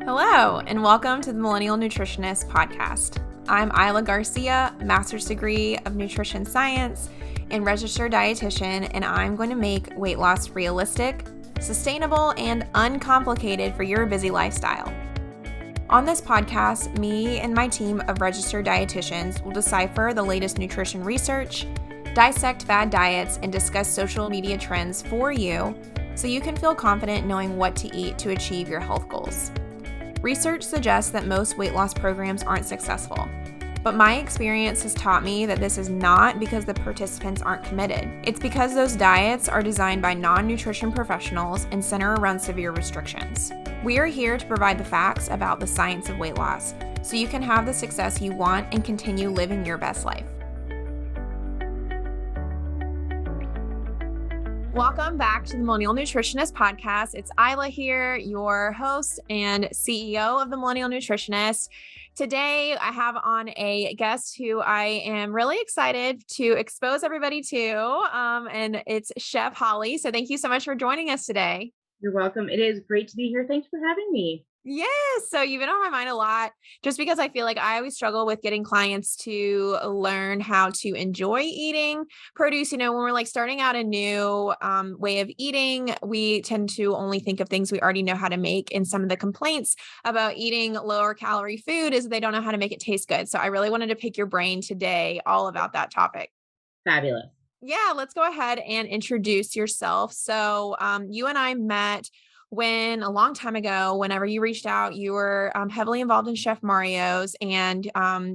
Hello, and welcome to the Millennial Nutritionist Podcast. I'm Isla Garcia, master's degree of nutrition science and registered dietitian, and I'm going to make weight loss realistic, sustainable, and uncomplicated for your busy lifestyle. On this podcast, me and my team of registered dietitians will decipher the latest nutrition research, dissect fad diets, and discuss social media trends for you so you can feel confident knowing what to eat to achieve your health goals. Research suggests that most weight loss programs aren't successful, but my experience has taught me that this is not because the participants aren't committed. It's because those diets are designed by non-nutrition professionals and center around severe restrictions. We are here to provide the facts about the science of weight loss so you can have the success you want and continue living your best life. Welcome back to the Millennial Nutritionist Podcast. It's Isla here, your host and CEO of the Millennial Nutritionist. Today, I have on a guest who I am really excited to expose everybody to, and it's Chef Holly. So thank you so much for joining us today. You're welcome. It is great to be here. Thanks for having me. Yes. So you've been on my mind a lot just because I feel like I always struggle with getting clients to learn how to enjoy eating produce. You know, when we're like starting out a new way of eating, we tend to only think of things we already know how to make. And some of the complaints about eating lower calorie food is they don't know how to make it taste good. So I really wanted to pick your brain today all about that topic. Fabulous. Yeah, let's go ahead and introduce yourself. So you and I met when a long time ago, whenever you reached out, you were heavily involved in Chef Mario's, and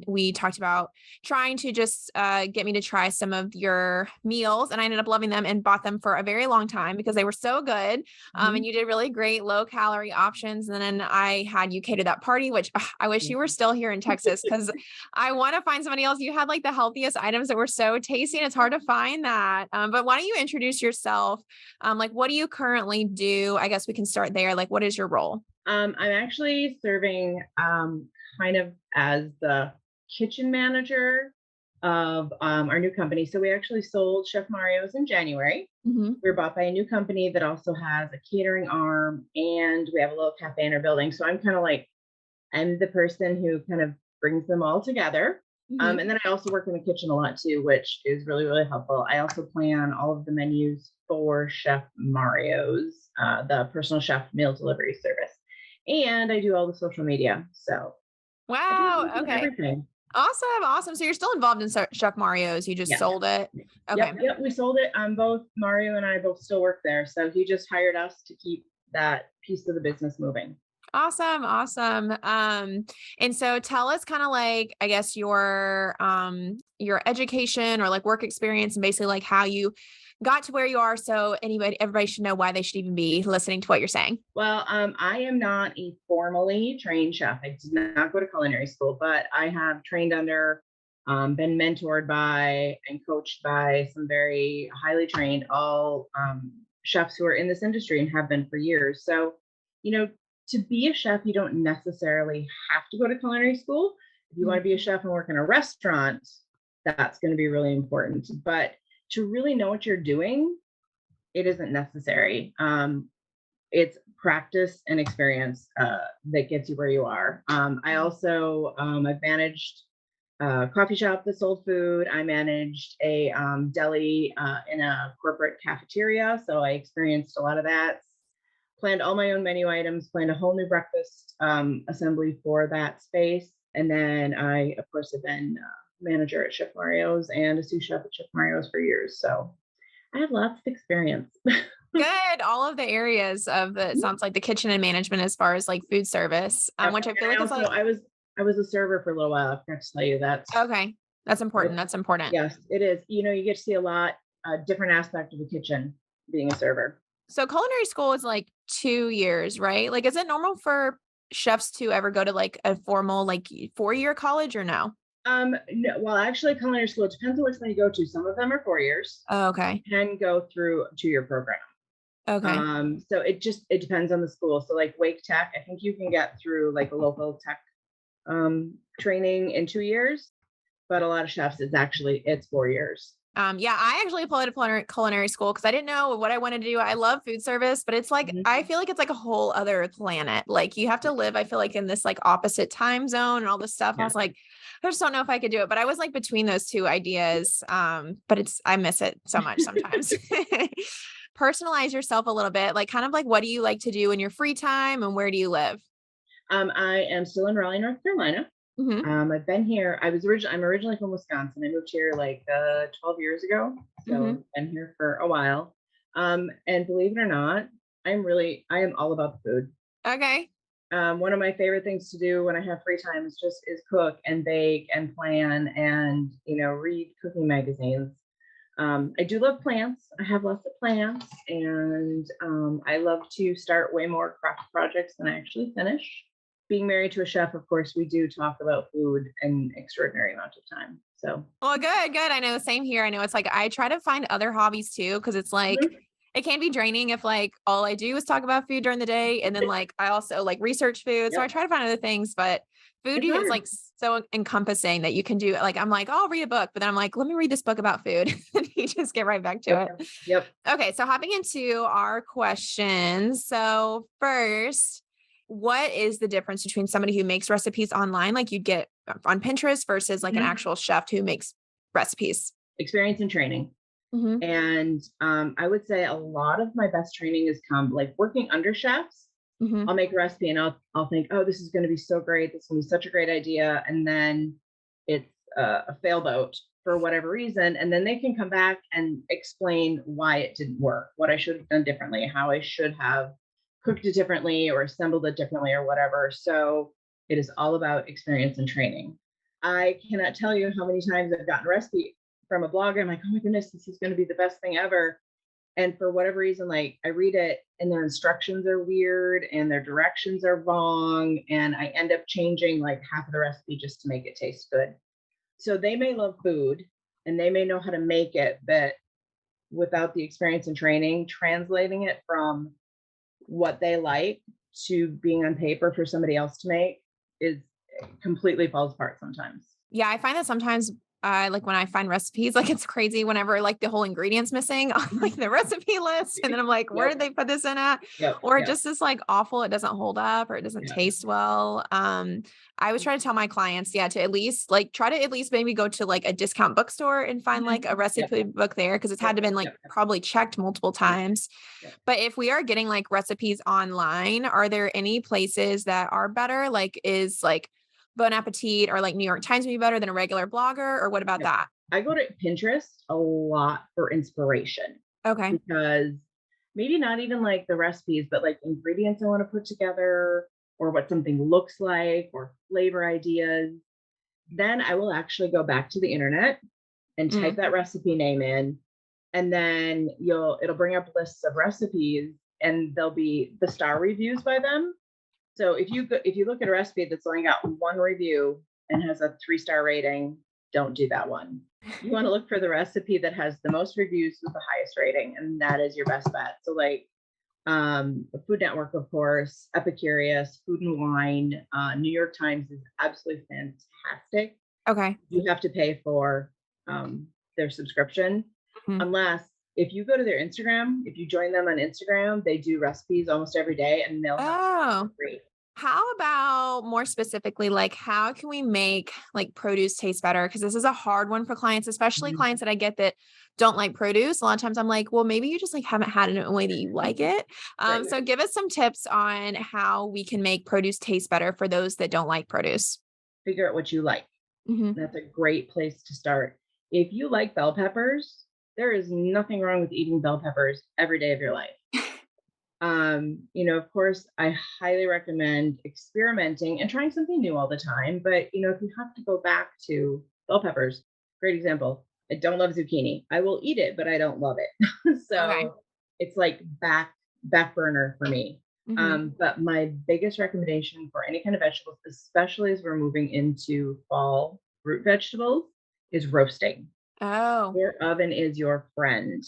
we talked about trying to just get me to try some of your meals, and I ended up loving them and bought them for a very long time because they were so good, and you did really great low calorie options. And then I had you cater that party, which I wish you were still here in Texas because I want to find somebody else. You had like the healthiest items that were so tasty, and it's hard to find that. But why don't you introduce yourself? Like, what do you currently do? I guess we can start there. Like, what is your role? I'm actually serving kind of as the kitchen manager of our new company. So we actually sold Chef Mario's in January. We were bought by a new company that also has a catering arm, and we have a little cafe in our building. So I'm the person who kind of brings them all together. And then I also work in the kitchen a lot too, which is really, really helpful. I also plan all of the menus for Chef Mario's, the personal chef meal delivery service. And I do all the social media. So wow. Okay. Everything. Awesome. So you're still involved in Chef Mario's. You just sold it. Okay. Yep. We sold it. Both Mario and I both still work there. So he just hired us to keep that piece of the business moving. Awesome. And so tell us kind of like, I guess your education or like work experience and basically like how you got to where you are. So everybody should know why they should even be listening to what you're saying. Well, I am not a formally trained chef. I did not go to culinary school, but I have trained under, been mentored by and coached by some very highly trained chefs who are in this industry and have been for years. So, to be a chef, you don't necessarily have to go to culinary school. If you want to be a chef and work in a restaurant, that's going to be really important. But to really know what you're doing, it isn't necessary. It's practice and experience that gets you where you are. I also, I've managed a coffee shop that sold food. I managed a deli in a corporate cafeteria. So I experienced a lot of that. Planned all my own menu items, planned a whole new breakfast assembly for that space. And then I, of course, have been manager at Chef Mario's and a sous chef at Chef Mario's for years. So I have lots of experience. Good. All of the areas of it sounds like the kitchen and management as far as like food service, which I feel like is like. I was a server for a little while. I forgot to tell you that. Okay. That's important. Yes, it is. You get to see a lot, different aspect of the kitchen being a server. So culinary school is like 2 years, right? Like, is it normal for chefs to ever go to like a formal, like 4-year college or no? No, well, actually culinary school, it depends on which one you go to. Some of them are 4 years. Oh, okay. Can go through a 2-year program. Okay. So it depends on the school. So like Wake Tech, I think you can get through like a local tech training in 2 years, but a lot of chefs it's 4 years. Yeah, I actually applied to culinary school because I didn't know what I wanted to do. I love food service, but it's like, Mhm. I feel like it's like a whole other planet. Like you have to live, I feel like, in this like opposite time zone and all this stuff. I Yeah. was like, I just don't know if I could do it, but I was like between those two ideas. But I miss it so much sometimes. Personalize yourself a little bit, like kind of like, what do you like to do in your free time and where do you live? I am still in Raleigh, North Carolina. Hmm. I've been here. I'm originally from Wisconsin. I moved here like 12 years ago. Hmm. So I've been here for a while. And believe it or not, I am all about the food. Okay. One of my favorite things to do when I have free time is cook and bake and plan and, read cooking magazines. I do love plants. I have lots of plants, and I love to start way more craft projects than I actually finish. Being married to a chef, of course, we do talk about food an extraordinary amount of time. So, Well, good, good. I know, same here. I know it's like I try to find other hobbies too, because it's like mhm, it can be draining if like all I do is talk about food during the day. And then like I also like research food. So I yep, try to find other things, but food it's is hard. like so encompassing that you can do it. Like I'm like, oh, I'll read a book, but then I'm like, let me read this book about food. And you just get right back to Yep, it. yep. Okay, so hopping into our questions. So first, what is the difference between somebody who makes recipes online, like you'd get on Pinterest, versus like an Mhm. actual chef who makes recipes? Experience and training. Mhm. And I would say a lot of my best training has come like working under chefs. Mhm. I'll make a recipe and I'll think, oh, this is going to be so great. This is going to be such a great idea, and then it's a failboat for whatever reason, and then they can come back and explain why it didn't work, what I should have done differently, how I should have cooked it differently or assembled it differently or whatever. So it is all about experience and training. I cannot tell you how many times I've gotten a recipe from a blogger. I'm like, oh my goodness, this is going to be the best thing ever, and for whatever reason, like I read it and their instructions are weird and their directions are wrong, and I end up changing like half of the recipe just to make it taste good. So they may love food and they may know how to make it, but without the experience and training, translating it from what they like to being on paper for somebody else to make is completely falls apart sometimes. Yeah, I find that sometimes like when I find recipes, like it's crazy whenever like the whole ingredients missing on like Mhm. the recipe list. And then I'm like, where Yep, did they put this in at? yep, Or it yep, just is like awful. It doesn't hold up or it doesn't yeah. taste well. I always try to tell my clients, yeah, to at least like try to at least maybe go to like a discount bookstore and find Mhm. like a Yep, recipe book there because it's had yep, to been like yep, yep, probably checked multiple yep, times. yep. But if we are getting like recipes online, are there any places that are better? Like is like Bon Appetit or like New York Times be better than a regular blogger, or what about Yep. that? I go to Pinterest a lot for inspiration Okay. because maybe not even like the recipes, but like ingredients I want to put together or what something looks like or flavor ideas. Then I will actually go back to the internet and type Mm. that recipe name in, and then it'll bring up lists of recipes, and there'll be the star reviews by them. So if you look at a recipe that's only got one review and has a 3-star rating, don't do that one. You want to look for the recipe that has the most reviews with the highest rating, and that is your best bet. So like the Food Network, of course, Epicurious, Food and Wine, New York Times is absolutely fantastic. Okay. You have to pay for their subscription, Mhm. unless if you go to their Instagram, if you join them on Instagram, they do recipes almost every day, and they'll have Oh, free. how about more specifically, like how can we make like produce taste better? Because this is a hard one for clients, especially Mhm. clients that I get that don't like produce. A lot of times I'm like, well, maybe you just like haven't had it in a way that you like it. Right. So give us some tips on how we can make produce taste better for those that don't like produce. Figure out what you like. Hmm. That's a great place to start. If you like bell peppers, there is nothing wrong with eating bell peppers every day of your life. Of course, I highly recommend experimenting and trying something new all the time. But if you have to go back to bell peppers, great example. I don't love zucchini. I will eat it, but I don't love it. Okay. So it's like back burner for me. Hmm. But my biggest recommendation for any kind of vegetables, especially as we're moving into fall root vegetables, is roasting. Oh, Your oven is your friend.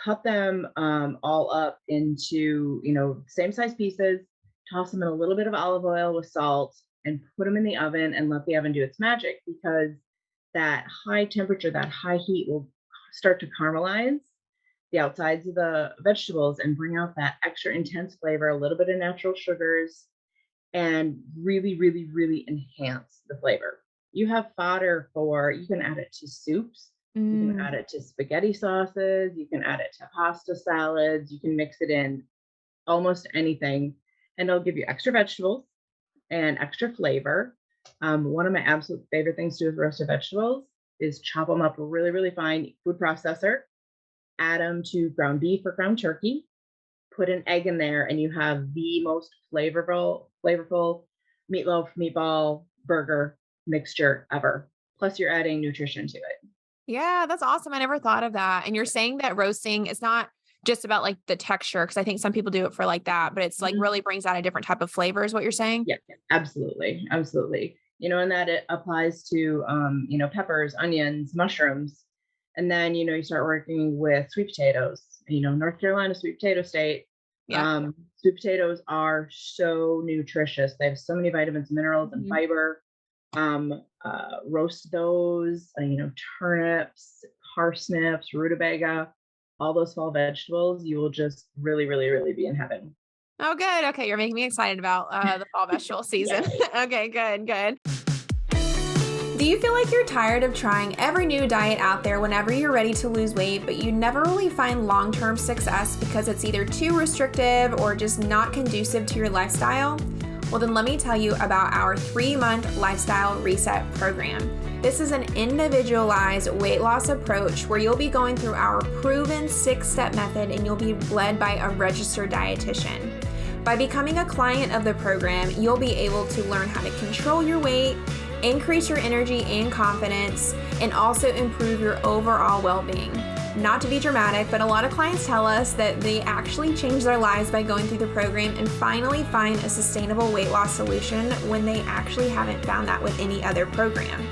Cut them all up into, same size pieces, toss them in a little bit of olive oil with salt, and put them in the oven and let the oven do its magic, because that high temperature, that high heat will start to caramelize the outsides of the vegetables and bring out that extra intense flavor, a little bit of natural sugars, and really, really, really enhance the flavor. You have fodder for, you can add it to soups, you can Mm. add it to spaghetti sauces, you can add it to pasta salads, you can mix it in almost anything, and it'll give you extra vegetables and extra flavor. One of my absolute favorite things to do with roasted vegetables is chop them up really, really fine, food processor, add them to ground beef or ground turkey, put an egg in there, and you have the most flavorful meatloaf, meatball, burger mixture ever. Plus, you're adding nutrition to it. Yeah, that's awesome. I never thought of that. And you're saying that roasting is not just about like the texture, because I think some people do it for like that, but it's like Mhm. really brings out a different type of flavor, is what you're saying? Yeah, yeah, absolutely, absolutely. And that it applies to peppers, onions, mushrooms, and then you start working with sweet potatoes. North Carolina, sweet potato state. Yeah. Sweet potatoes are so nutritious. They have so many vitamins, minerals, and Mhm. fiber. Roast those. Turnips, parsnips, rutabaga, all those fall vegetables. You will just really, really, really be in heaven. Oh, good. Okay. You're making me excited about the fall vegetable season. Yay. Okay, good, good. Do you feel like you're tired of trying every new diet out there whenever you're ready to lose weight, but you never really find long-term success because it's either too restrictive or just not conducive to your lifestyle? Well, then let me tell you about our 3-month lifestyle reset program. This is an individualized weight loss approach where you'll be going through our proven 6-step method and you'll be led by a registered dietitian. By becoming a client of the program, you'll be able to learn how to control your weight, increase your energy and confidence, and also improve your overall well-being. Not to be dramatic, but a lot of clients tell us that they actually change their lives by going through the program and finally find a sustainable weight loss solution when they actually haven't found that with any other program.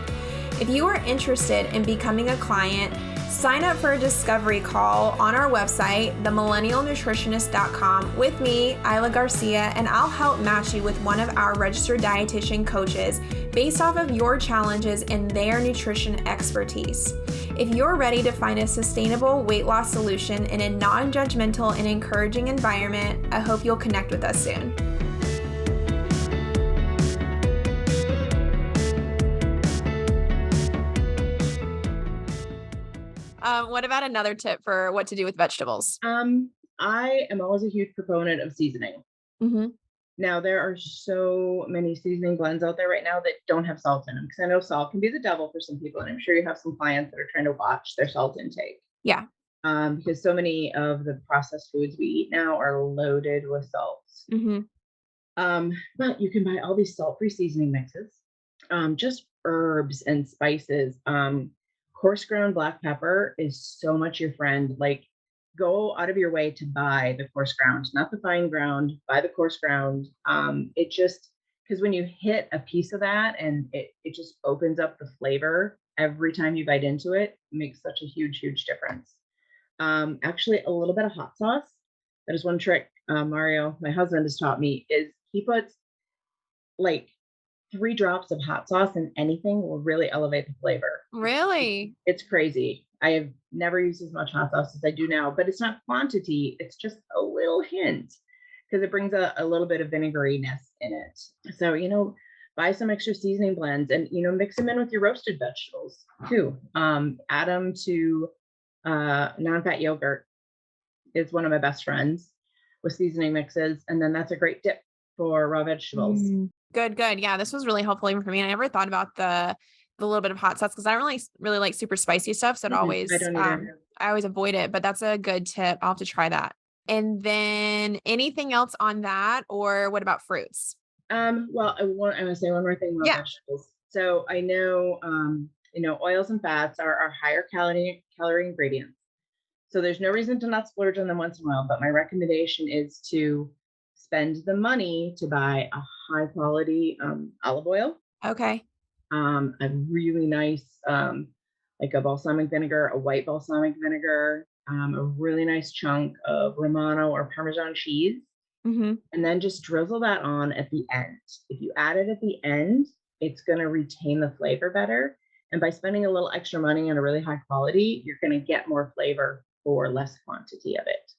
If you are interested in becoming a client, sign up for a discovery call on our website, themillennialnutritionist.com, with me, Isla Garcia, and I'll help match you with one of our registered dietitian coaches based off of your challenges and their nutrition expertise. If you're ready to find a sustainable weight loss solution in a non-judgmental and encouraging environment, I hope you'll connect with us soon. What about another tip for what to do with vegetables? I am always a huge proponent of seasoning. Mm-hmm. Now, there are so many seasoning blends out there right now that don't have salt in them, because I know salt can be the devil for some people, and I'm sure you have some clients that are trying to watch their salt intake. Yeah. Because so many of the processed foods we eat now are loaded with salt. Mm-hmm. But you can buy all these salt-free seasoning mixes, just herbs and spices. Coarse ground black pepper is so much your friend. Like, go out of your way to buy the coarse ground, not the fine ground. Buy the coarse ground. It just, because when you hit a piece of that, and it just opens up the flavor every time you bite into it, makes such a huge, huge difference. Actually, a little bit of hot sauce. That is one trick Mario, my husband, has taught me, is he puts like 3 drops of hot sauce in anything will really elevate the flavor. Really? It's crazy. I have never used as much hot sauce as I do now, but it's not quantity. It's just a little hint, because it brings a little bit of vinegariness in it. So, buy some extra seasoning blends and, mix them in with your roasted vegetables too. Add them to non-fat yogurt is one of my best friends with seasoning mixes. And then that's a great dip for raw vegetables. Good, good. Yeah, this was really helpful even for me. I never thought about the little bit of hot sauce because I don't really like super spicy stuff. So I don't either. I always avoid it, but that's a good tip. I'll have to try that. And then anything else on that, or what about fruits? Well, I'm gonna say one more thing about Yeah. vegetables. So I know, oils and fats are higher calorie ingredients. So there's no reason to not splurge on them once in a while. But my recommendation is to spend the money to buy a high quality olive oil, Okay. a really nice, like a balsamic vinegar, a white balsamic vinegar, a really nice chunk of Romano or Parmesan cheese, Mm-hmm. and then just drizzle that on at the end. If you add it at the end, it's going to retain the flavor better. And by spending a little extra money on a really high quality, you're going to get more flavor for less quantity of it.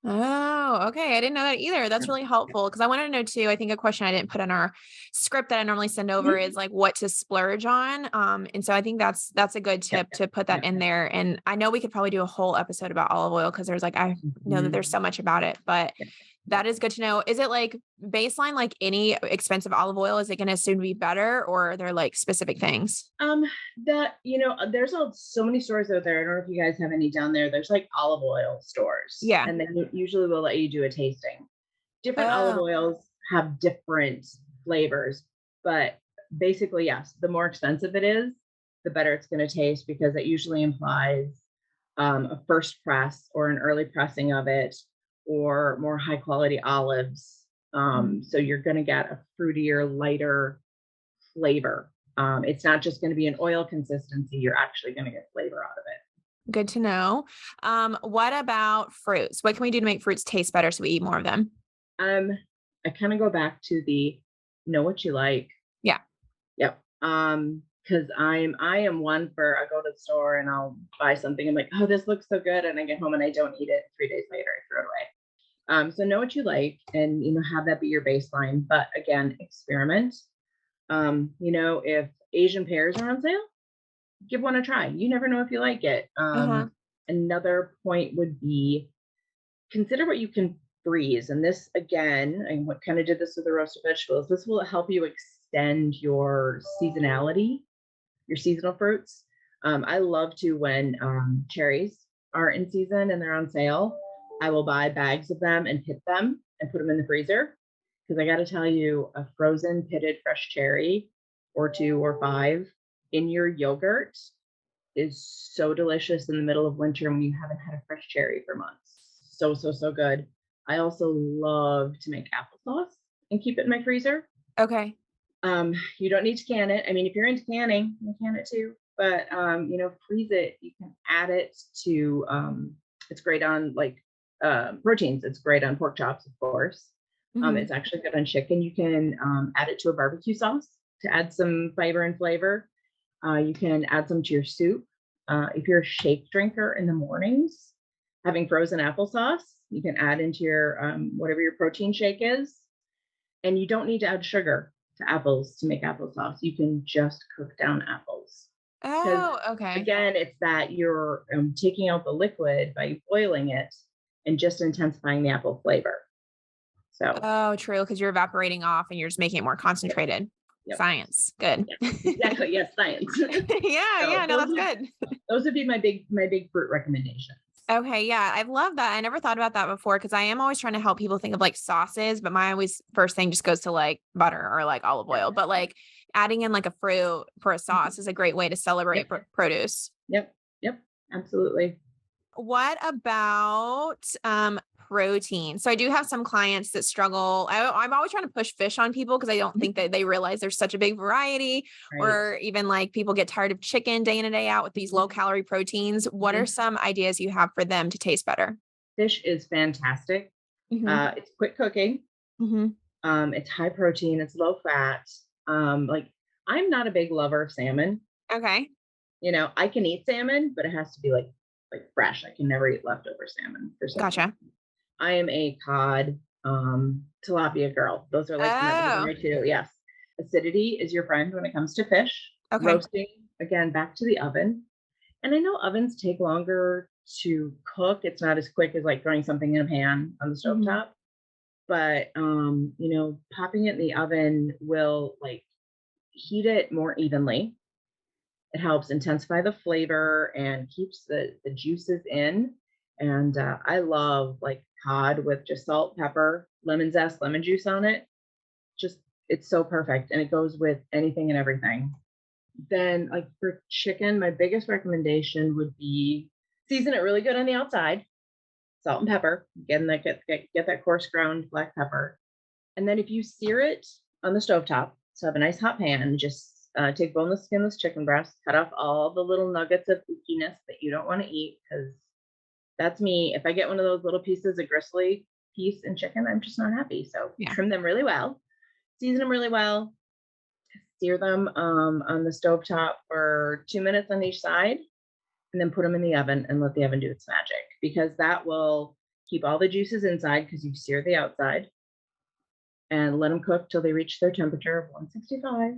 Oh, okay. I didn't know that either. That's Yeah. really helpful because I wanted to know too. I think a question I didn't put in our script that I normally send over Mhm. is like what to splurge on. And so I think that's a good Yep, tip yep, to put that yep, in yep. there. And I know we could probably do a whole episode about olive oil because there's like I know that there's Mhm. so much about it, but Yep, that yep. is good to know. Is it like baseline like any expensive olive oil? Is it going to soon be better, or are there like specific things? Um, there's so many stores out there. I don't know if you guys have any down there. There's like olive oil stores, Yeah. and then usually we'll let you do a tasting. Different olive Oh, oils have different flavors, but basically, yes, the more expensive it is, the better it's going to taste because it usually implies a first press or an early pressing of it or more high quality olives. mhm. So you're going to get a fruitier, lighter flavor. It's not just going to be an oil consistency. You're actually going to get flavor out of Good to know. What about fruits? What can we do to make fruits taste better so we eat more of them? it. I kind of go back to the know what you like. Yeah. Yep. Because I am one for I go to the store and I'll buy something. I'm like, oh, this looks so good, and I get home and I don't eat it. 3 days later, I throw it away. So know what you like, and have that be your baseline. But again, experiment. If Asian pears are on sale, give one a try. You never know if you like it. Uh-huh. Another point would be consider what you can freeze. And this again, I what kind of did this with the roasted vegetables. This will help you extend your seasonality, your seasonal fruits. I love to when cherries are in season and they're on sale. I will buy bags of them and pit them and put them in the freezer. Because I got to tell you, a frozen pitted fresh cherry or two or five in your yogurt is so delicious in the middle of winter when you haven't had a fresh cherry for months. So, so, so good. I also love to make applesauce and keep it in my freezer. Okay. You don't need to can it. I mean, if you're into canning, you can it too. But freeze it. You can add it to. It's great on like proteins. It's great on pork chops, of course. Mhm. It's actually good on chicken. You can add it to a barbecue sauce to add some fiber and flavor. You can add some to your soup. If you're a shake drinker in the mornings, having frozen applesauce, you can add into your whatever your protein shake is. And you don't need to add sugar to apples to make applesauce. You can just cook down apples. Because Oh, okay. again, it's that you're taking out the liquid by boiling it and just intensifying the apple flavor. So, Oh, true, because you're evaporating off and you're just making it more yep, concentrated. yep, Science. Good. yep, exactly. Yes, science. Yeah, So yeah, no, that's good. those would be my big fruit recommendations. Okay, yeah, I love that. I never thought about that before because I am always trying to help people think of like sauces, but my always first thing just goes to like butter or like olive Yep, oil. But like adding in like a fruit for a mhm, sauce is a great way to celebrate yep, produce. yep, yep, absolutely. What about protein? So I do have some clients that struggle. I'm always trying to push fish on people because I don't think Mhm. that they realize there's such a big variety, Right. or even like people get tired of chicken day in and day out with these low Mhm, calorie proteins. What are mhm. some ideas you have for them to taste better? Fish is fantastic. Hmm. It's quick cooking. Hmm. It's high protein. It's low fat. Like I'm not a big lover of salmon. Okay. I can eat salmon, but it has to be like fresh. I can never eat leftover salmon for some reason. Gotcha. I am a cod, tilapia girl. Those are like Oh, my two. Yes, acidity is your friend when it comes to fish. okay. Roasting again, back to the oven. And I know ovens take longer to cook. It's not as quick as like throwing something in a pan on the Hmm. stovetop. But popping it in the oven will like heat it more evenly. It helps intensify the flavor and keeps the juices in. And I love like cod with just salt, pepper, lemon zest, lemon juice on it. Just it's so perfect, and it goes with anything and everything. Then, like for chicken, my biggest recommendation would be season it really good on the outside, salt and pepper. Get that coarse ground black pepper, and then if you sear it on the stovetop, so have a nice hot pan, just take boneless, skinless chicken breast, cut off all the little nuggets of ookiness that you don't want to eat, because that's me. If I get one of those little pieces of gristly piece in chicken, I'm just not happy. So Yeah. trim them really well, season them really well, sear them on the stovetop for 2 minutes on each side, and then put them in the oven and let the oven do its magic, because that will keep all the juices inside because you've seared the outside, and let them cook till they reach their temperature of 165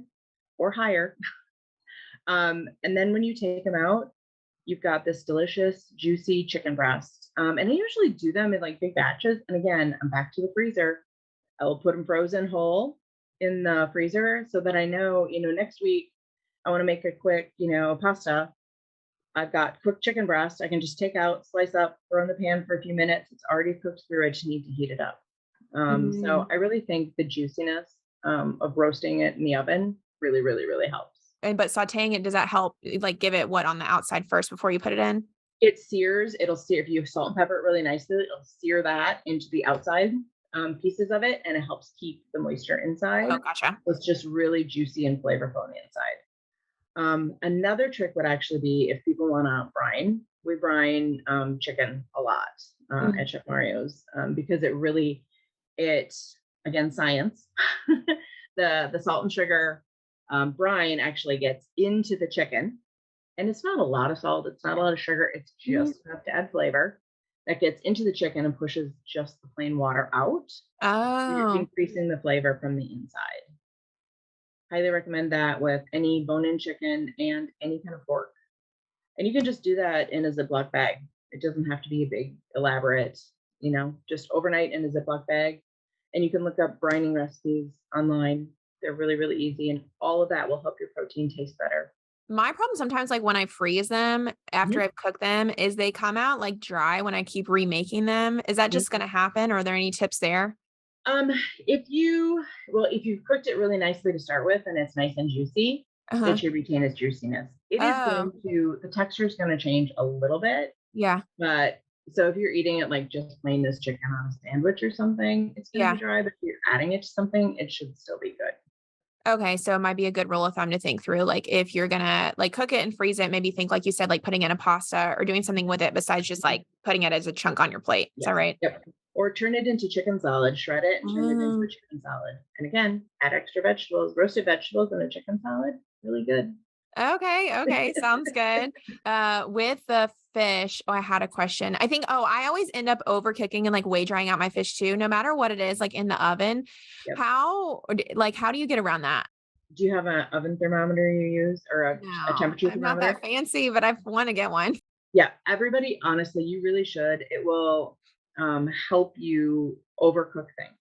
or higher. And then when you take them out, you've got this delicious, juicy chicken breast. And I usually do them in like big batches. And again, I'm back to the freezer. I will put them frozen whole in the freezer so that I know, next week I want to make a quick, pasta. I've got cooked chicken breast. I can just take out, slice up, throw in the pan for a few minutes. It's already cooked through. I just need to heat it up. So I really think the juiciness of roasting it in the oven really, really, really helps. But sauteing it, does that help like give it what on the outside first before you put it in? It sears. It'll sear if you salt and pepper it really nicely. It'll sear that into the outside pieces of it, and it helps keep the moisture inside. Oh, gotcha. So it's just really juicy and flavorful on the inside. Another trick would actually be if people want to brine. We brine chicken a lot at Chef Mario's because it again, science. The salt and sugar brine actually gets into the chicken, and it's not a lot of salt, it's not a lot of sugar, it's just enough to add flavor that gets into the chicken and pushes just the plain water out. You're increasing the flavor from the inside. Highly recommend that with any bone-in chicken and any kind of pork. And you can just do that in a Ziploc bag. It doesn't have to be a big, elaborate, just overnight in a Ziploc bag. And you can look up brining recipes online. They're really, really easy. And all of that will help your protein taste better. My problem sometimes, like when I freeze them after I've cooked them, is they come out like dry when I keep remaking them. Is that just going to happen? Or are there any tips there? If you've cooked it really nicely to start with and it's nice and juicy, it should retain its juiciness. The texture is going to change a little bit. Yeah. But so if you're eating it like just plain this chicken on a sandwich or something, it's going to be dry. But if you're adding it to something, it should still be good. Okay. So it might be a good rule of thumb to think through. Like if you're going to like cook it and freeze it, maybe think, like you said, like putting in a pasta or doing something with it besides just like putting it as a chunk on your plate. Is that right? Yep. Or turn it into chicken salad, shred it and turn it into a chicken salad. And again, add extra vegetables, roasted vegetables in a chicken salad. Really good. Okay. Sounds good. With the fish, I had a question. I always end up over cooking and like way drying out my fish too, no matter what it is, like in the oven. Yep. How do you get around that? Do you have an oven thermometer you use or a temperature I'm thermometer? not that fancy, but I want to get one. Yeah, everybody, honestly, you really should. It will help you overcook things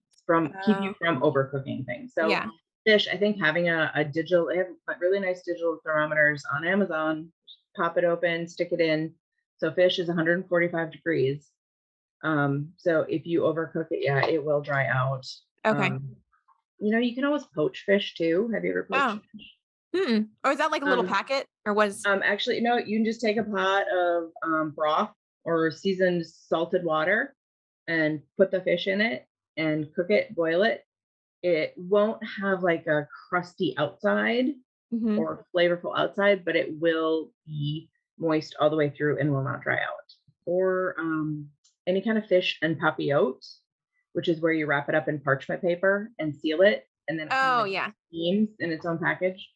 keep you from overcooking things. So fish, I think having a digital, they have really nice digital thermometers on Amazon. Pop it open, stick it in. So fish is 145 degrees. So if you overcook it, it will dry out. Okay. You can always poach fish too. Have you ever poached fish? Or is that like a little packet or was? Actually, no, you can just take a pot of broth or seasoned salted water and put the fish in it and cook it, boil it. It won't have like a crusty outside or flavorful outside, but it will be moist all the way through and will not dry out. Or any kind of fish and papillote, which is where you wrap it up in parchment paper and seal it, and then steams in its own package.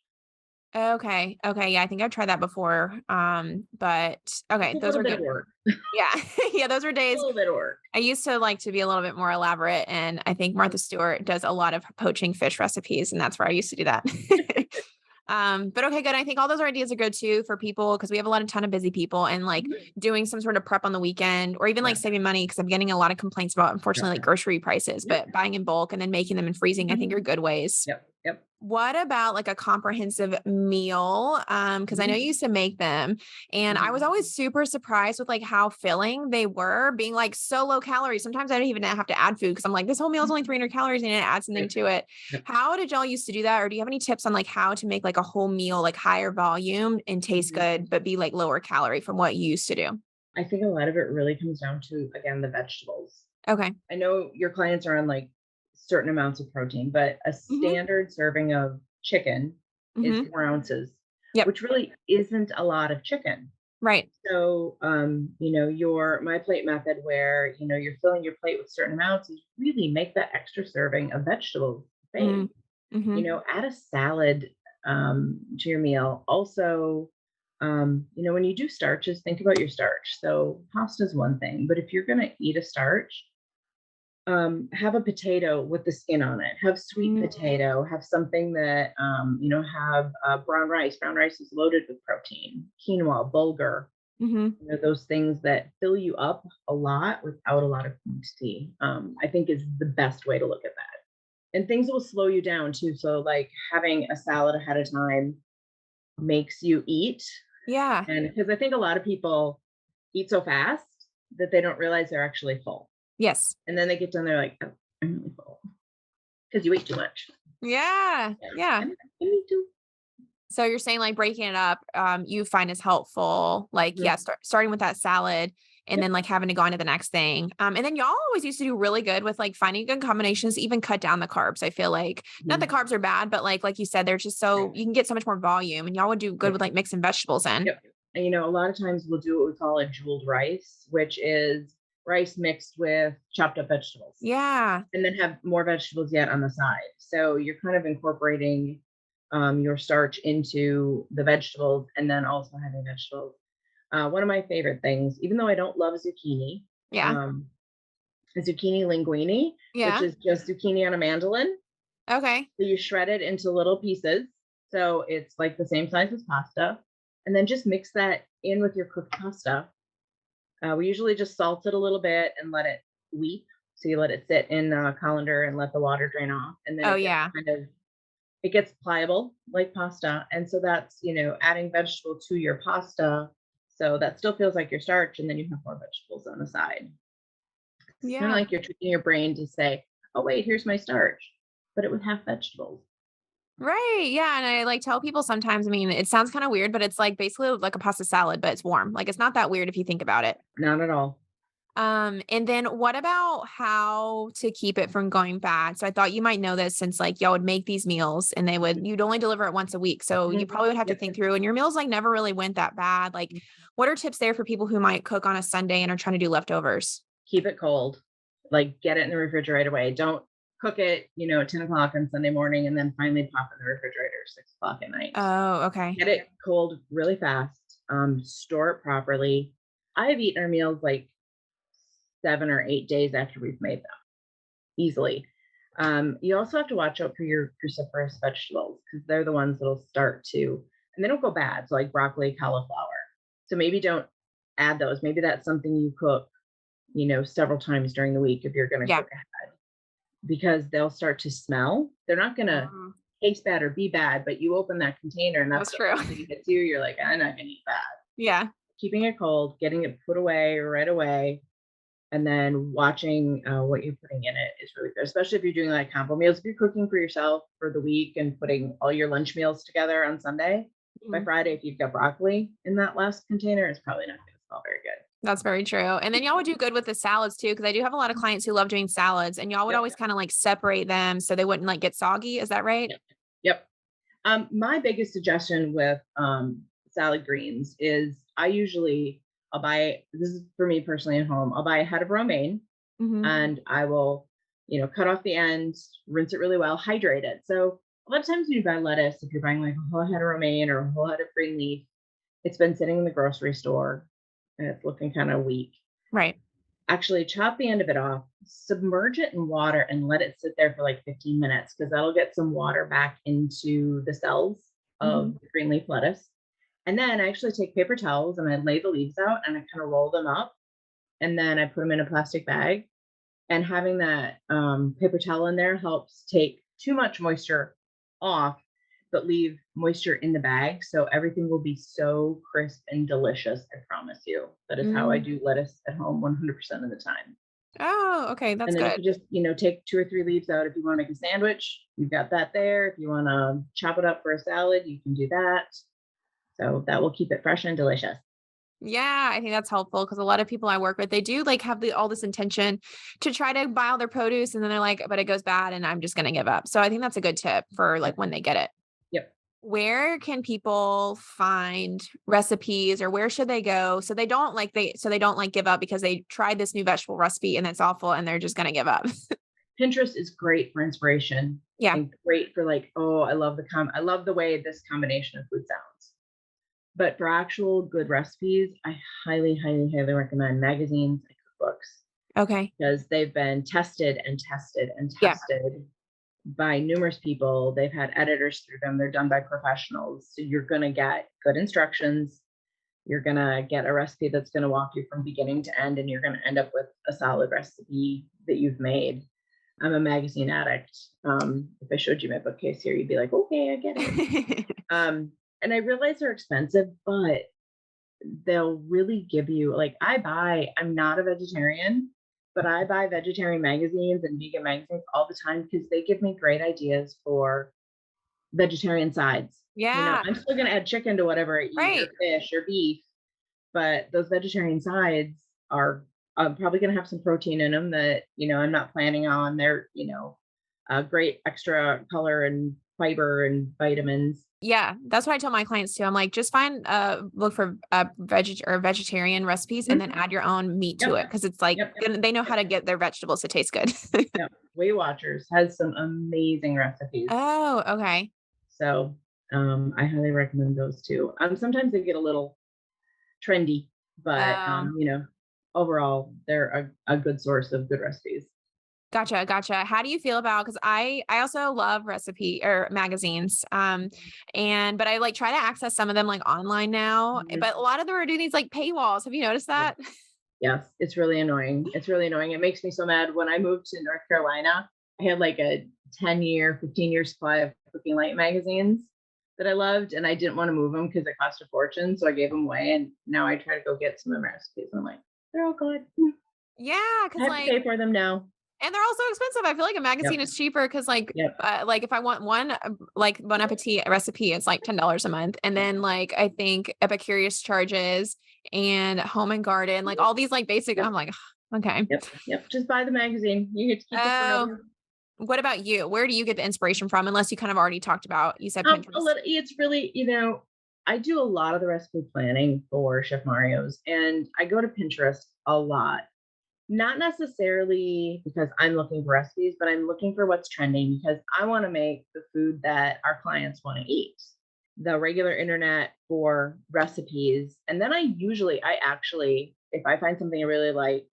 Okay. Yeah, I think I've tried that before. But okay, those were good. Work. Yeah, those were days. A little bit of work. I used to like to be a little bit more elaborate, and I think Martha Stewart does a lot of poaching fish recipes, and that's where I used to do that. But okay, good. I think all those ideas are good too for people because we have a ton of busy people and like doing some sort of prep on the weekend or even like saving money because I'm getting a lot of complaints about unfortunately like grocery prices, but buying in bulk and then making them and freezing, I think are good ways. Yep. What about like a comprehensive meal? Because I know you used to make them and I was always super surprised with like how filling they were being like so low calories. Sometimes I don't even have to add food because I'm like, this whole meal is only 300 calories and I need to add something to it. How did y'all used to do that? Or do you have any tips on like how to make like a whole meal, like higher volume and taste good, but be like lower calorie from what you used to do? I think a lot of it really comes down to, again, the vegetables. Okay. I know your clients are on like certain amounts of protein, but a standard serving of chicken is 4 ounces, which really isn't a lot of chicken. Right. So, your my plate method where, you're filling your plate with certain amounts is really make that extra serving of vegetables big. Add a salad to your meal. Also, when you do starches, think about your starch. So pasta is one thing, but if you're going to eat a starch, have a potato with the skin on it. Have sweet potato. Have something that, have brown rice. Brown rice is loaded with protein. Quinoa, bulgur, those things that fill you up a lot without a lot of quantity, I think is the best way to look at that. And things will slow you down too. So like having a salad ahead of time makes you eat. Yeah. And because I think a lot of people eat so fast that they don't realize they're actually full. Yes. And then they get done, they're like, oh, I'm really full. Because you ate too much. Yeah. Yeah. Me too. So you're saying like breaking it up, you find is helpful. Like, yeah, starting with that salad and then like having to go on to the next thing. And then y'all always used to do really good with like finding good combinations, to even cut down the carbs. I feel like not that carbs are bad, but like you said, they're just so you can get so much more volume, and y'all would do good with like mixing vegetables in. Yep. And a lot of times we'll do what we call a jeweled rice, which is rice mixed with chopped up vegetables. Yeah. And then have more vegetables yet on the side. So you're kind of incorporating your starch into the vegetables and then also having vegetables. One of my favorite things, even though I don't love zucchini, zucchini linguine, which is just zucchini on a mandolin. Okay. So you shred it into little pieces. So it's like the same size as pasta. And then just mix that in with your cooked pasta. We usually just salt it a little bit and let it weep. So you let it sit in a colander and let the water drain off. And then it gets pliable like pasta. And so that's, adding vegetable to your pasta. So that still feels like your starch. And then you have more vegetables on the side. It's kind of like you're tricking your brain to say, oh, wait, here's my starch, but it would have vegetables. Right. Yeah. And I like tell people sometimes, I mean, it sounds kind of weird, but it's like basically like a pasta salad, but it's warm. Like it's not that weird if you think about it. Not at all. And then what about how to keep it from going bad? So I thought you might know this, since like y'all would make these meals and you'd only deliver it once a week. So you probably would have to think through, and your meals like never really went that bad. Like what are tips there for people who might cook on a Sunday and are trying to do leftovers? Keep it cold, like get it in the refrigerator away. Don't cook it, at 10 o'clock on Sunday morning and then finally pop in the refrigerator 6 o'clock at night. Oh, okay. Get it cold really fast. Store it properly. I've eaten our meals like 7 or 8 days after we've made them easily. You also have to watch out for your cruciferous vegetables, because they're the ones that'll start to, and they don't go bad. So like broccoli, cauliflower. So maybe don't add those. Maybe that's something you cook, several times during the week if you're going to cook ahead, because they'll start to smell. They're not going to taste bad or be bad, but you open that container and that's true. Thing hits you. You're like, I'm not going to eat that. Yeah. Keeping it cold, getting it put away right away, and then watching what you're putting in it is really good, especially if you're doing like combo meals. If you're cooking for yourself for the week and putting all your lunch meals together on Sunday, by Friday, if you've got broccoli in that last container, it's probably not going to smell very good. That's very true. And then y'all would do good with the salads too, because I do have a lot of clients who love doing salads, and y'all would always kind of like separate them so they wouldn't like get soggy. Is that right? Yep. My biggest suggestion with salad greens is I'll buy, this is for me personally at home, I'll buy a head of romaine and I will, cut off the ends, rinse it really well, hydrate it. So a lot of times when you buy lettuce, if you're buying like a whole head of romaine or a whole head of green leaf, it's been sitting in the grocery store and it's looking kind of weak. Right. Actually chop the end of it off, submerge it in water and let it sit there for like 15 minutes, because that'll get some water back into the cells of the green leaf lettuce. And then I actually take paper towels and I lay the leaves out and I kind of roll them up, and then I put them in a plastic bag. And having that paper towel in there helps take too much moisture off, but leave moisture in the bag. So everything will be so crisp and delicious. I promise you. That is how I do lettuce at home 100% of the time. Oh, okay. That's good. And then you just, take 2 or 3 leaves out. If you want to make a sandwich, you've got that there. If you want to chop it up for a salad, you can do that. So that will keep it fresh and delicious. Yeah, I think that's helpful, because a lot of people I work with, they do like have all this intention to try to buy all their produce, and then they're like, but it goes bad and I'm just going to give up. So I think that's a good tip for like when they get it. Yep. Where can people find recipes, or where should they go so they don't like give up because they tried this new vegetable recipe and it's awful and they're just going to give up? Pinterest is great for inspiration Yeah. and great for like, oh, I love the way this combination of food sounds. But for actual good recipes, I highly, highly, highly recommend magazines and cookbooks Okay. because they've been tested and tested and Yeah. tested by numerous people. They've had editors through them. They're done by professionals. So you're going to get good instructions. You're going to get a recipe that's going to walk you from beginning to end, and you're going to end up with a solid recipe that you've made. I'm a magazine addict. If I showed you my bookcase here, you'd be like, okay, I get it. And I realize they're expensive, but they'll really give you, like, I'm not a vegetarian, but I buy vegetarian magazines and vegan magazines all the time because they give me great ideas for vegetarian sides. Yeah. I'm still going to add chicken to whatever I eat or Right. fish or beef, but those vegetarian sides are probably going to have some protein in them that, I'm not planning on. They're, great extra color and fiber and vitamins. Yeah, that's what I tell my clients too. I'm like, just look for vegetarian recipes and then Mhm. add your own meat to it Yep. because it's like Yep. they know how Yep. to get their vegetables to taste good. Yep. Weight Watchers has some amazing recipes. Oh, okay. So I highly recommend those too. Sometimes they get a little trendy, but Um, overall they're a good source of good recipes. Gotcha, gotcha. How do you feel about, because I also love recipe or magazines. But I like try to access some of them like online now. Mhm. But a lot of them are doing these like paywalls. Have you noticed Yeah. that? Yes, it's really annoying. It's really annoying. It makes me so mad. When I moved to North Carolina, I had like a 10-year, 15-year supply of Cooking Light magazines that I loved, and I didn't want to move them because it cost a fortune. So I gave them away, and now I try to go get some of the recipes. And I'm like, they're all good. Yeah, I because have to pay like, for them now. and they're also expensive. I feel like a magazine Yep. is cheaper because Yep. like if I want one like Bon Appetit recipe, it's like $10 a month. And then like I think Epicurious charges and Home and Garden, like all these like basic, Yep. I'm like, okay. Yep. Yep. Just buy the magazine. You get to keep it Oh, forever. what about you? Where do you get the inspiration from? Unless you kind of already talked about, you said A Pinterest. little. It's really, I do a lot of the recipe planning for Chef Mario's, and I go to Pinterest a lot. Not necessarily because I'm looking for recipes, but I'm looking for what's trending because I want to make the food that our clients want to eat. The regular internet for recipes. And then I actually, if I find something I really like,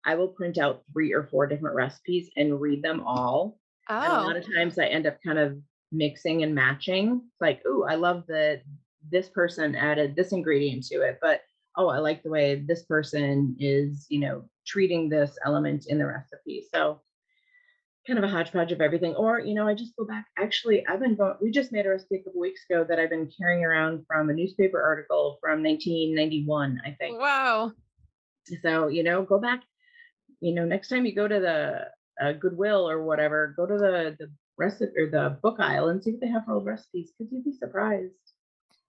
I will print out 3 or 4 different recipes and read them all. And a lot Oh, of times I end up kind of mixing and matching. It's like, oh, I love that this person added this ingredient to it, but oh, I like the way this person is, treating this element in the recipe. So kind of a hodgepodge of everything. Or, I just go back. Actually, we just made a recipe a couple weeks ago that I've been carrying around from a newspaper article from 1991, I think. whoa. So, go back, next time you go to the Goodwill or whatever, go to the recipe or the book aisle and see what they have for old recipes because you'd be surprised.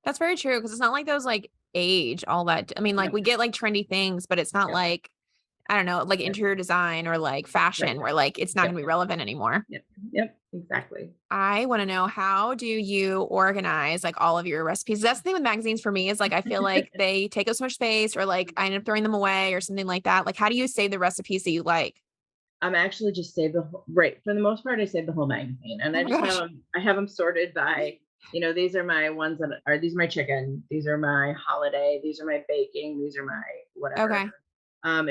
That's very true. Cause it's not like those like age all that. I mean, like Yep. we get like trendy things, but it's not Yep. like, I don't know, like Yep. interior design or like Right. fashion where like it's not Yep. going to be relevant anymore. Yep. Yep. Exactly. I want to know, how do you organize like all of your recipes? That's the thing with magazines for me is like I feel like they take up so much space or like I end up throwing them away or something like that. Like how do you save the recipes that you like? I'm actually just save right, for the most part, I save the whole magazine, and Oh I my just gosh. have them sorted by, these are my ones these are my chicken, these are my holiday, these are my baking, these are my whatever. Okay.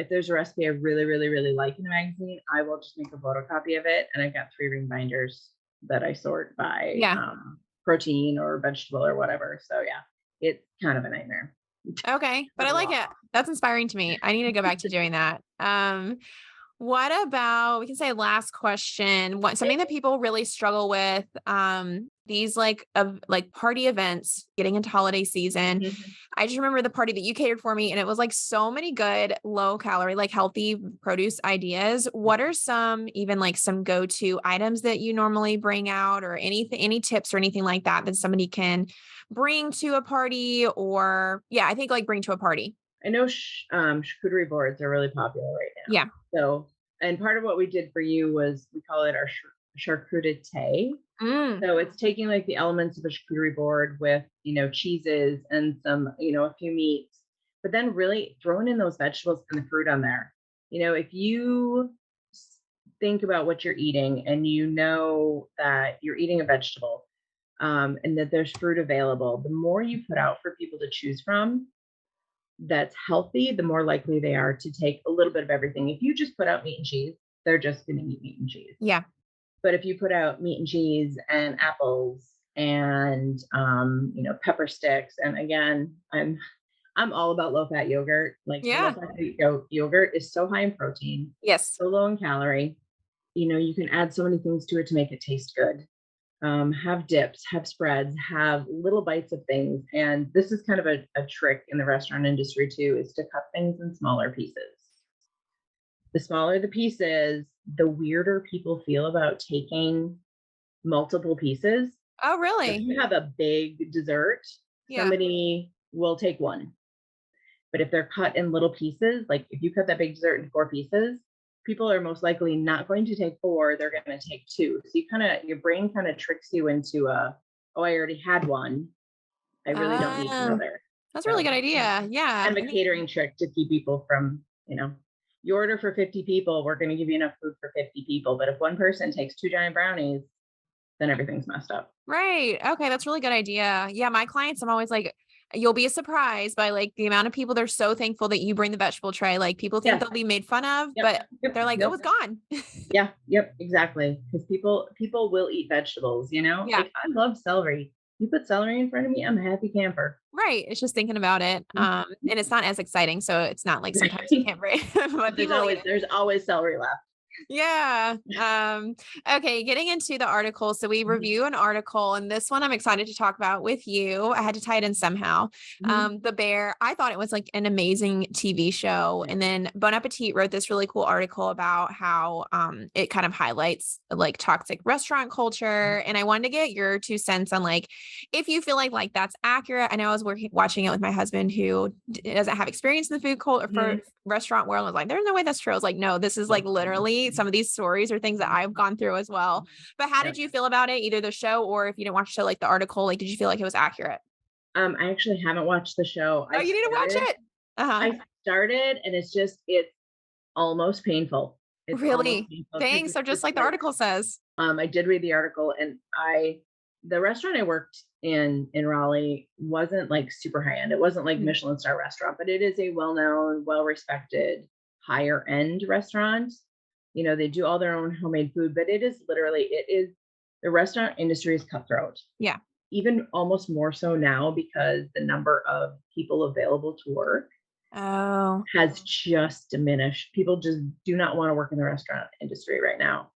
If there's a recipe I really, really, really like in a magazine, I will just make a photocopy of it, and I've got 3 ring binders that I sort by Yeah. protein or vegetable or whatever. So yeah, it's kind of a nightmare. Okay. But There's I a like lot. it. That's inspiring to me. I need to go back to doing that. What about, we can say last question, what something that people really struggle with, these like of like party events getting into holiday season. Mhm. I just remember the party that you catered for me and it was like so many good low calorie, like healthy produce ideas. What are some, even like some go-to items that you normally bring out or anything, any tips or anything like that that somebody can bring to a party or yeah, I think like bring to a party. I know charcuterie boards are really popular right Yeah. now. So, and part of what we did for you was we call it our charcuterie. Mm. So it's taking like the elements of a charcuterie board with, cheeses and some, a few meats, but then really throwing in those vegetables and the fruit on there. If you think about what you're eating and you know that you're eating a vegetable, and that there's fruit available, the more you put out for people to choose from that's healthy, the more likely they are to take a little bit of everything. If you just put out meat and cheese, they're just going to eat meat and cheese. Yeah. But if you put out meat and cheese and apples and pepper sticks, and again, I'm all about low fat yogurt. Like the low Yeah. fat yogurt is so high in protein, Yes. so low in calorie. You can add so many things to it to make it taste good. Have dips, have spreads, have little bites of things. And this is kind of a trick in the restaurant industry too, is to cut things in smaller pieces. The smaller the pieces, the weirder people feel about taking multiple pieces. Oh, If really? you have a big dessert, Yeah. somebody will take one. But if they're cut in little pieces, like if you cut that big dessert in 4 pieces, people are most likely not going to take 4, they're going to take 2. So your brain kind of tricks you into oh, I already had one. I really don't need Oh, another. that's a really So good idea. Yeah. kind of I a think, catering trick to keep people from, you order for 50 people, we're going to give you enough food for 50 people. But if one person takes 2 giant brownies, then everything's messed up. right. Okay. That's a really good idea. Yeah. My clients, I'm always like, you'll be surprised by like the amount of people they're so thankful that you bring the vegetable tray. Like people think Yeah. they'll be made fun of, Yep. but Yep. they're like, oh, Nope. it's gone. Yeah. Yep. Exactly. Because people will eat vegetables. Yeah. Like I love celery. You put celery in front of me, I'm a happy camper. Right. It's just thinking about it. And it's not as exciting. So it's not like sometimes you can't break, but But people eat it. there's always celery left. Yeah. Okay. Getting into the article. So we Mhm. review an article, and this one I'm excited to talk about with you. I had to tie it in somehow. Mhm. The Bear, I thought it was like an amazing TV show. And then Bon Appetit wrote this really cool article about how it kind of highlights like toxic restaurant culture. And I wanted to get your 2 cents on like if you feel like that's accurate. I know I was watching it with my husband who doesn't have experience in the food culture for Mhm. restaurant world. I was like, there's no way that's true. I was like, no, this is like literally some of these stories are things that I've gone through as well. But how did Yep. you feel about it? Either the show or if you didn't watch the show, like the article, like, did you feel like it was accurate? I actually haven't watched the show. Oh, you need to watch it. Uh-huh. I started and it's almost painful. It's almost Really? painful because Dang. it's So just just like the like article says. I did read the article, and the restaurant I worked in Raleigh wasn't like super high end. It wasn't like Mhm. Michelin star restaurant, but it is a well-known, well-respected, higher end restaurant. They do all their own homemade food, but it is the restaurant industry is cutthroat. Yeah. Even almost more so now because the number of people available to work Oh, has just diminished. People just do not want to work in the restaurant industry right now.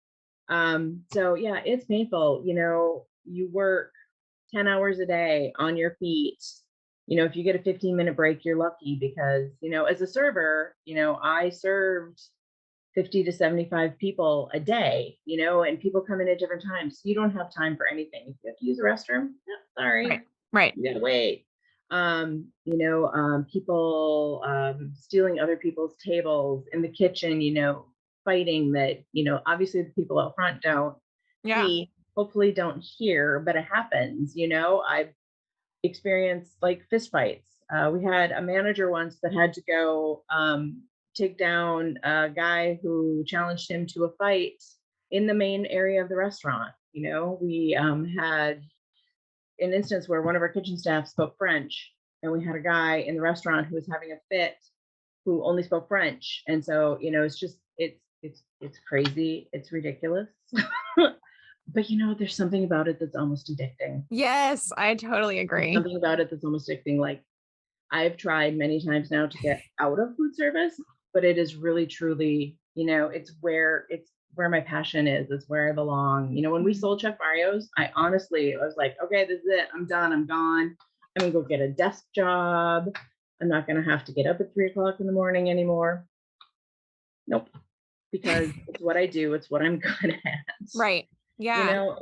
So yeah, it's painful. You work 10 hours a day on your feet. If you get a 15-minute break, you're lucky because, as a server, I served 50 to 75 people a day, and people come in at different times. So you don't have time for anything. If you have to use a restroom, right. sorry, Right. you gotta wait. People stealing other people's tables in the kitchen, fighting that, obviously the people out front don't Yeah. see, hopefully don't hear, but it happens. I've experienced like fist fights. We had a manager once that had to go take down a guy who challenged him to a fight in the main area of the restaurant. We had an instance where one of our kitchen staff spoke French, and we had a guy in the restaurant who was having a fit who only spoke French. And so, it's just it's crazy, it's ridiculous. But there's something about it that's almost addicting. Yes, I totally There's agree. something about it that's almost addicting. Like I've tried many times now to get out of food service, but it is really truly, it's where my passion is. It's where I belong. When we sold Chef Mario's, I honestly was like, okay, this is it. I'm done. I'm gone. I'm gonna go get a desk job. I'm not gonna have to get up at 3 o'clock in the morning anymore. Nope. Because it's what I do. It's what I'm good at. Right. Yeah.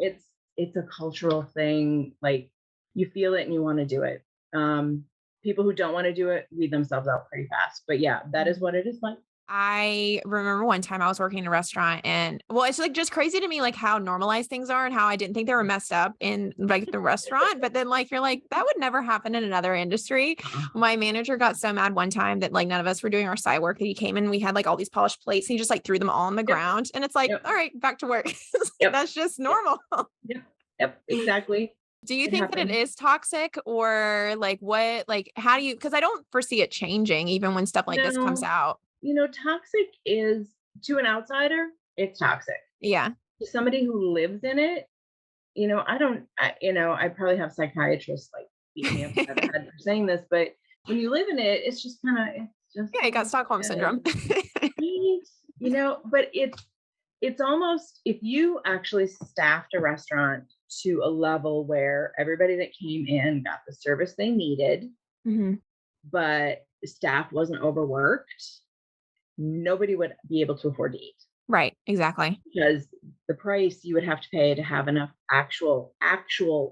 It's a cultural thing. Like you feel it and you want to do it. People who don't want to do it weed themselves out pretty fast. But yeah, that is what it is like. I remember one time I was working in a restaurant and well, it's like just crazy to me, like how normalized things are and how I didn't think they were messed up in like the restaurant. But then like, you're like, that would never happen in another industry. Uh-uh. My manager got so mad one time that like none of us were doing our side work that he came in, we had like all these polished plates and he just like threw them all on the Yep. ground. And it's like, Yep. all right, back to work. Yep. That's just Yep. normal. Yep. Yep. Exactly. Do you It think that it happens. is toxic or like what, like, how do you, cause I don't foresee it changing even when stuff like this comes No, out. toxic is to an outsider, it's toxic. Yeah. To somebody who lives in it, I don't, I probably have psychiatrists like beat me up the head for saying this, but when you live in it, it's just kind of, it's just Yeah, you got Stockholm syndrome. right, but it's almost if you actually staffed a restaurant to a level where everybody that came in got the service they needed, Mhm. but the staff wasn't overworked, nobody would be able to afford to eat Right, exactly. because the price you would have to pay to have enough actual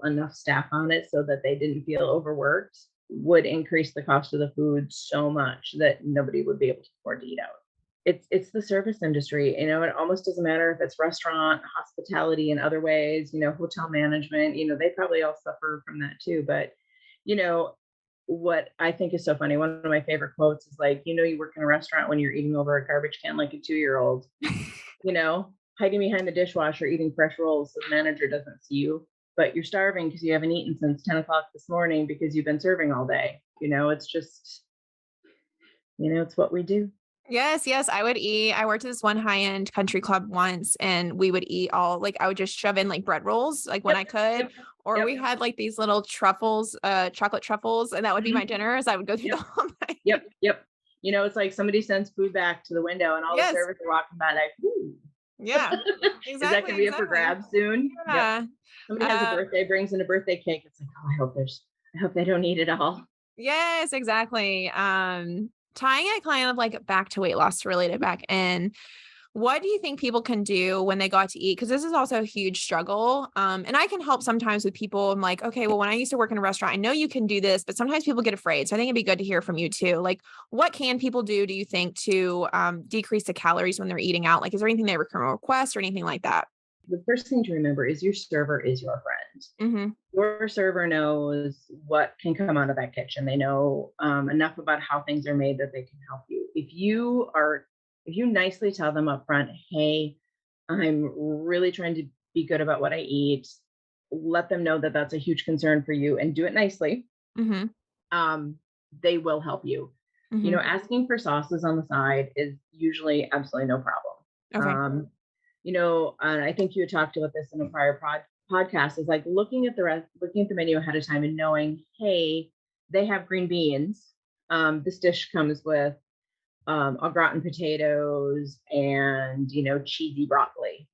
enough staff on it so that they didn't feel overworked would increase the cost of the food so much that nobody would be able to afford to eat out. It's the service industry. It almost doesn't matter if it's restaurant, hospitality in other ways, hotel management, they probably all suffer from that too. But, you know, what I think is so funny, one of my favorite quotes is like, you work in a restaurant when you're eating over a garbage can like a 2-year-old, hiding behind the dishwasher eating fresh rolls so the manager doesn't see you, but you're starving because you haven't eaten since 10 o'clock this morning because you've been serving all day. It's just, it's what we do. Yes, yes, I would eat. I worked at this one high-end country club once and we would eat all like I would just shove in like bread rolls like when Yep. I could. Yep. Or Yep. we had like these little truffles, chocolate truffles, and that would be my Mhm. dinner as I would go through Yep. the whole night. Yep. Yep. It's like somebody sends food back to the window and all the Yes. servers are walking by like, ooh. Yeah. Is that Exactly, gonna be up for exactly. grabs soon? Yep. Yeah. Somebody has a Uh, birthday, brings in a birthday cake. It's like, oh, I hope they don't eat it all. yes, exactly. Tying it kind of like back to weight loss to relate it back in. What do you think people can do when they go out to eat? Because this is also a huge struggle. And I can help sometimes with people. I'm like, okay, well, when I used to work in a restaurant, I know you can do this, but sometimes people get afraid. So I think it'd be good to hear from you too. Like, what can people do you think, to decrease the calories when they're eating out? Like, is there anything they can request or anything like that? The first thing to remember is your server is your friend. Mm-hmm. Your server knows what can come out of that kitchen. They know enough about how things are made that they can help you. If you nicely tell them up front, hey, I'm really trying to be good about what I eat, let them know that that's a huge concern for you and do it nicely. Mm-hmm. Um, they will help you. Mm-hmm. Asking for sauces on the side is usually absolutely no problem. Okay. And I think you had talked about this in a prior podcast, is like looking at the menu ahead of time and knowing, hey, they have green beans. This dish comes with au gratin potatoes and cheesy broccoli.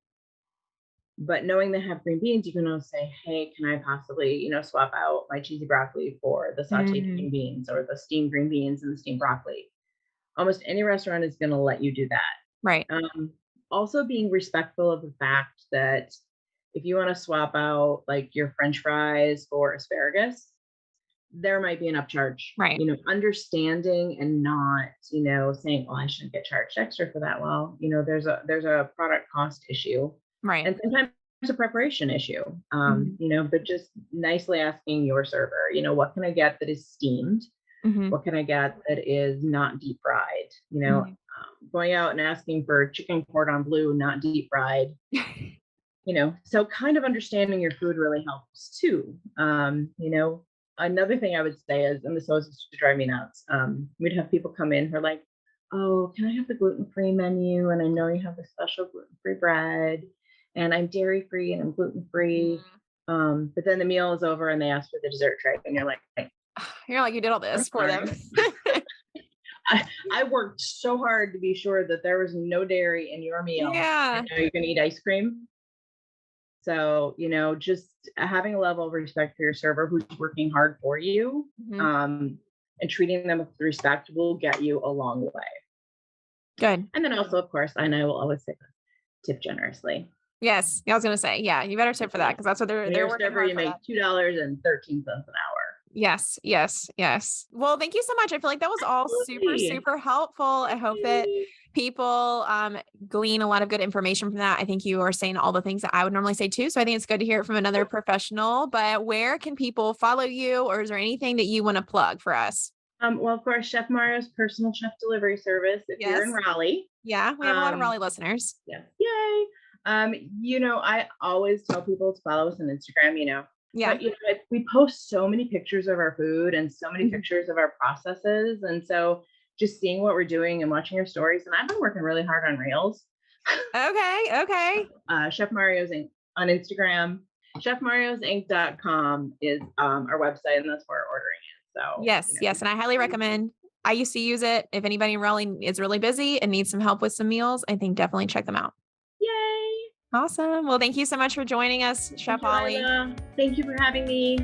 But knowing they have green beans, you can also say, hey, can I possibly swap out my cheesy broccoli for the sauteed Mm-hmm. green beans or the steamed green beans and the steamed broccoli? Almost any restaurant is going to let you do Right. that. Also being respectful of the fact that if you want to swap out like your French fries for asparagus, there might be an upcharge. Right. Understanding and not, saying, "Oh, I shouldn't get charged extra for that." Well, there's a product cost issue, Right. and sometimes a preparation issue. Mm-hmm. But just nicely asking your server, what can I get that is steamed? Mm-hmm. What can I get that is not deep fried? Mm-hmm. Going out and asking for chicken cordon bleu, not deep fried. So kind of understanding your food really helps too. Another thing I would say is, and this always used to drive me nuts, we'd have people come in who are like, oh, can I have the gluten-free menu? And I know you have the special gluten-free bread, and I'm dairy-free and I'm gluten-free. But then the meal is over and they ask for the dessert tray, and you're like, You're like, you did all this for them. I worked so hard to be sure that there was no dairy in your meal. Yeah. You can eat ice cream. So, just having a level of respect for your server who's working hard for you, Mm-hmm. and treating them with respect will get you a long way. Good. And then also, of course, and I will always say, tip generously. Yes. I was going to say, yeah, you better tip for that because that's what they're Your working server, hard you for make that. $2.13 an hour. Yes, yes, yes. Well, thank you so much. I feel like that was all super, Absolutely. super helpful. I hope that people glean a lot of good information from that. I think you are saying all the things that I would normally say too. So I think it's good to hear it from another professional. But where can people follow you, or is there anything that you want to plug for us? Well, of course, Chef Mario's personal chef delivery service if you're in Yes. Raleigh. Yeah, we have a lot of Um, Raleigh listeners. yes, yay. I always tell people to follow us on Instagram, Yeah. but we post so many pictures of our food and so many Mhm. pictures of our processes. And so just seeing what we're doing and watching your stories. And I've been working really hard on Reels. Okay. Okay. Chef Mario's Inc. on Instagram. ChefMariosInc.com is our website, and that's where we're ordering it. So, Yes. Yes. And I highly recommend. I used to use it. If anybody in Raleigh is really busy and needs some help with some meals, I think definitely check them out. yay. Awesome. Well, thank you so much for joining us, Chef Thank you, Holly. Isla. Thank you for having me.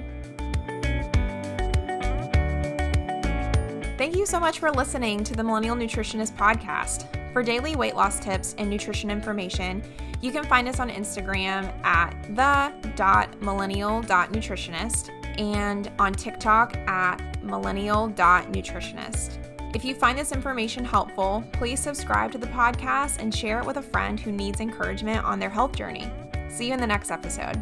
Thank you so much for listening to the Millennial Nutritionist Podcast. For daily weight loss tips and nutrition information, you can find us on Instagram at the.millennial.nutritionist and on TikTok at millennial.nutritionist. If you find this information helpful, please subscribe to the podcast and share it with a friend who needs encouragement on their health journey. See you in the next episode.